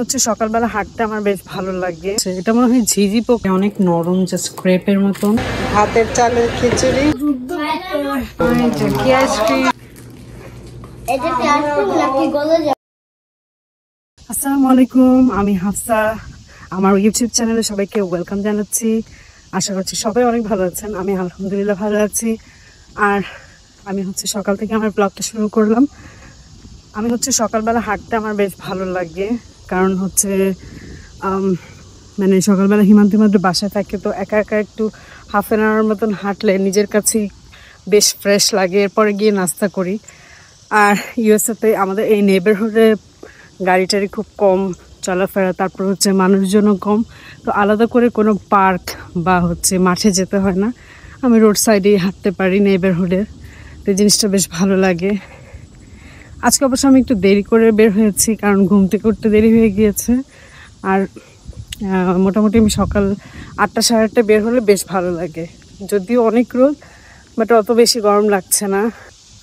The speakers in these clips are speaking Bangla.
হচ্ছে সকালবেলা হাঁটতে আমার বেশ ভালো লাগে। এটা মনে হয় ঝিঝি পোকা, অনেক নরম, জাস্ট ক্রেপের মতন। ভাতের চালের খিচুড়ি, আসসালামু আলাইকুম, আমি হাফসা। আমার ইউটিউব চ্যানেলে সবাইকে ওয়েলকাম জানাচ্ছি। আশা করছি সবাই অনেক ভালো আছেন। আমি আলহামদুলিল্লাহ ভালো আছি। আর আমি হচ্ছে সকাল থেকে আমার ব্লগটা শুরু করলাম। আমি হচ্ছে সকালবেলা হাঁটতে আমার বেশ ভালো লাগে, কারণ হচ্ছে মানে সকালবেলা হিমান্তি মাত্র বাসায় থাকে, তো একা একা একটু হাফ অ্যান আওয়ার মতন হাঁটলে নিজের কাছেই বেশ ফ্রেশ লাগে। এরপরে গিয়ে নাস্তা করি। আর ইউএসএতে আমাদের এই নেবারহুডে গাড়ি টাড়ি খুব কম চলাফেরা, তারপর হচ্ছে মানুষজনও কম, তো আলাদা করে কোনো পার্ক বা হচ্ছে মাঠে যেতে হয় না। আমি রোড সাইডেই হাঁটতে পারি নেবারহুডে, তো জিনিসটা বেশ ভালো লাগে। আজকে অবশ্য আমি একটু দেরি করে বের হয়েছি, কারণ ঘুম থেকে উঠতে দেরি হয়ে গিয়েছে। আর মোটামুটি আমি সকাল 8টা সাড়ে 8টায় বের হলে বেশ ভালো লাগে, যদিও অনেক রোদ, বাট অত বেশি গরম লাগছে না।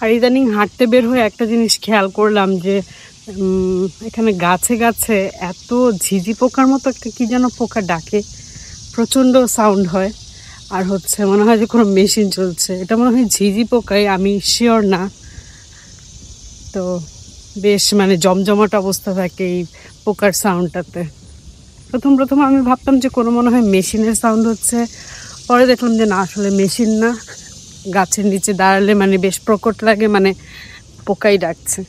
আর ইদানিং হাঁটতে বের হয়ে একটা জিনিস খেয়াল করলাম যে এখানে গাছে গাছে এত ঝিঝি পোকার মতো একটা কি যেন পোকা ডাকে, প্রচণ্ড সাউন্ড হয়। আর হচ্ছে মনে হয় যে কোনো মেশিন চলছে। এটা মনে হয় ঝিঝি পোকাই, আমি শিওর না। তো বেশ মানে জমজমাট অবস্থা থাকে এই পোকার সাউন্ডটাতে। প্রথম আমি ভাবতাম যে কোনো মনে হয় মেশিনের সাউন্ড হচ্ছে, পরে দেখলাম যে না, আসলে মেশিন না, গাছের নিচে দাঁড়ালে মানে বেশ প্রকট লাগে, মানে পোকাই ডাকছে।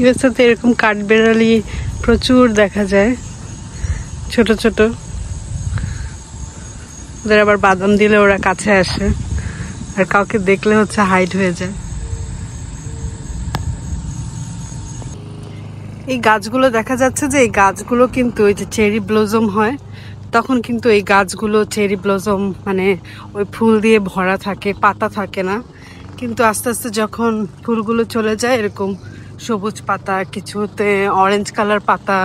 ইউএসএতে এরকম কাঠবেড়ালি প্রচুর দেখা যায়, ছোট ছোট। ওদের আবার বাদাম দিলে ওরা কাছে আসে, আর কাউকে দেখলে হচ্ছে হাইড হয়ে যায়। এই গাছগুলো দেখা যাচ্ছে যে এই গাছগুলো কিন্তু ওই যে চেরি ব্লজম হয়, তখন কিন্তু এই গাছগুলো চেরি ব্লজম মানে ওই ফুল দিয়ে ভরা থাকে, পাতা থাকে না। কিন্তু আস্তে আস্তে যখন ফুলগুলো চলে যায়, এরকম সবুজ পাতা, কিছুতে অরেঞ্জ কালার পাতা,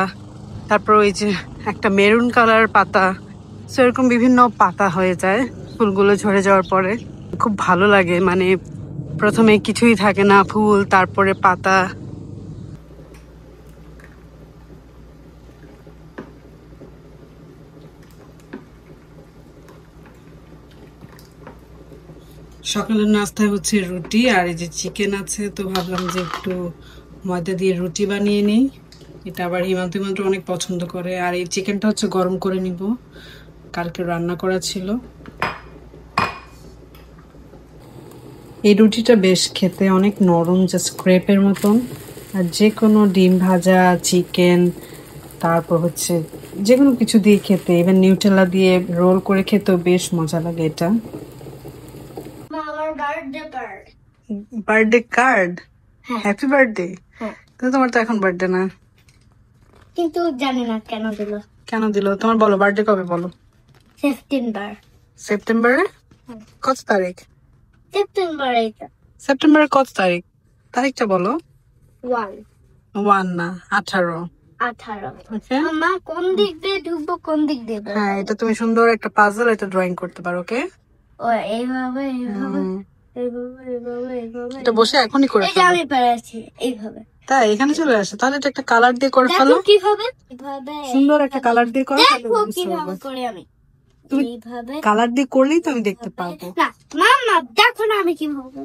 তারপর ওই যে একটা মেরুন কালার পাতা, সো এরকম বিভিন্ন পাতা হয়ে যায় ফুলগুলো ঝরে যাওয়ার পরে। খুব ভালো লাগে, মানে প্রথমে কিছুই থাকে না, ফুল, তারপরে পাতা। সকালের নাস্তায় হচ্ছে রুটি আর এই যে চিকেন আছে, তো ভাবলাম যে একটু ময়দা দিয়ে রুটি বানিয়ে নিই। এটা আবার হিমান্তি অনেক পছন্দ করে। আর এই চিকেনটা হচ্ছে গরম করে নিব, কালকে রান্না করা ছিল। এই রুটিটা বেশ খেতে অনেক নরম, জাস্ট ক্রেপের মতন। আর যে কোনো ডিম ভাজা, চিকেন, তারপর হচ্ছে যে কোনো কিছু দিয়ে খেতে, ইভেন নিউটেলা দিয়ে রোল করে খেতেও বেশ মজা লাগে এটা। Birthday card, happy birthday. কিন্তু তোমার তো এখন বার্থডে না। কিন্তু জানি না কেন দিল তোমার, বলো বার্থডে কবে, বলো। সেপ্টেম্বরে কত তারিখ? সেপ্টেম্বরের কত তারিখ, তারিখটা বলো। 1 না 18। মা কোন দিক দিয়ে ঢুকবো, কোন দিক দিয়ে? হ্যাঁ, এটা তুমি সুন্দর একটা পাজল, এটা ড্রয়িং করতে পারো। ওকে, ও এইভাবে এইভাবে এইভাবে এইভাবে এইভাবে এটা বসে এখনই করে এই যে আমি পেরেছি এইভাবে। তাই এখানে চলে আসে, তাহলে এটা একটা কালার দিয়ে করে ফেলো। কিভাবে? এইভাবে সুন্দর একটা কালার দিয়ে করো। দেখো কিভাবে করে আমি। তুমি এইভাবে কালার দিয়ে করলেই তো আমি দেখতে পাবো। না মাম্মা দেখো না আমি কিভাবে।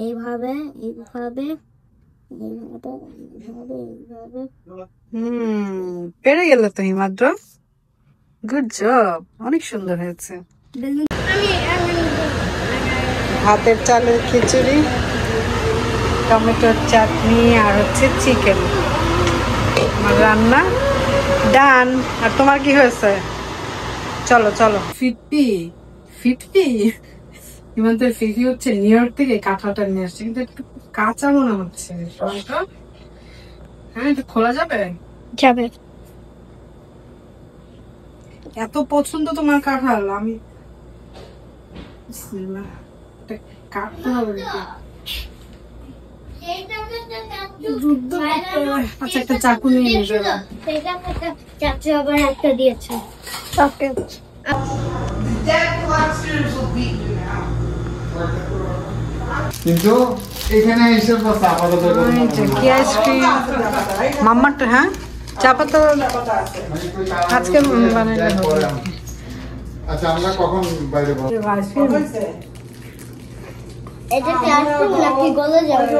এইভাবে এইভাবে এইভাবে এইভাবে এইভাবে। পেরে গেলে তো হিমাদ্র, গুড জব, অনেক সুন্দর হয়েছে। ভাতের চালের খিচুড়ি, টমেটোর চাটনি, আর হচ্ছে চিকেন। আমার রান্না ডান। আর তোমার কি হয়েছে? চলো চলো। ফিফটি হিমান্তের ফিফি হচ্ছে নিউ ইয়র্ক থেকে কাঁঠালটা নিয়ে আসছে, কিন্তু একটু কাঁচা মনে হচ্ছে। হ্যাঁ, এটা খোলা যাবে? এত পছন্দ তোমার কাঁঠাল, আমি বিসমিল্লাহ। এটা কাটতে হবে নাকি? যুদ্ধ করতে হবে। আচ্ছা, একটা চাকু নিয়ে নেবে। চাচু আবার একটা দিয়েছে। ওকে। কিন্তু এখানে এসে বাস আপাতত কি আইসক্রিম মাম্মাটা, হ্যাঁ চাপা তো আজকে বানাইলে হবে। আচ্ছা, আমরা কখন বাইরে বল? আইসক্রিম এটা কি আইসক্রিম নাকি গলে যাবে?